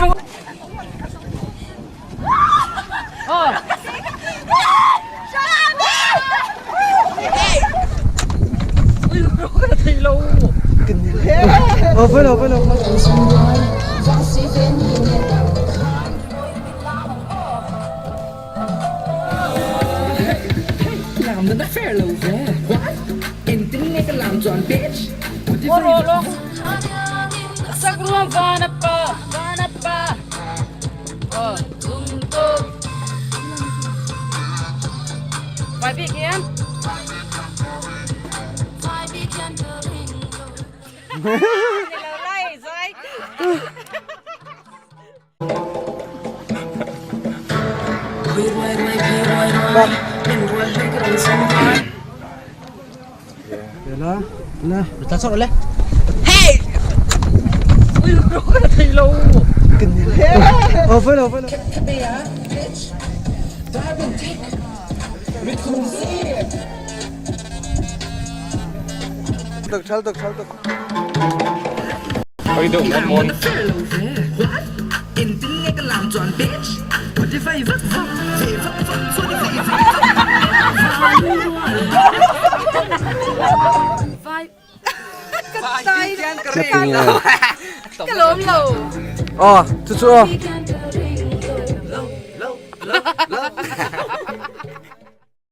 lang. Oh. Uy, bro, ka na tayo. Open. Làm nó đã fair lâu rồi. What? Em tính nghe cái làm tròn bitch. Lolo. Sa gruang ganap pa. Oh, tungtog. Pabik yan. Nilalay, Zay. Wala. Bertasok ulit. Uy, bro, ka na tayo. Open. Saltok. Làm nó đã fair lâu rồi. What? Em tính nghe cái làm tròn bitch. What if I vất vọng. Về vất vọng. What if I Kalom lo. Oh, tutu oh.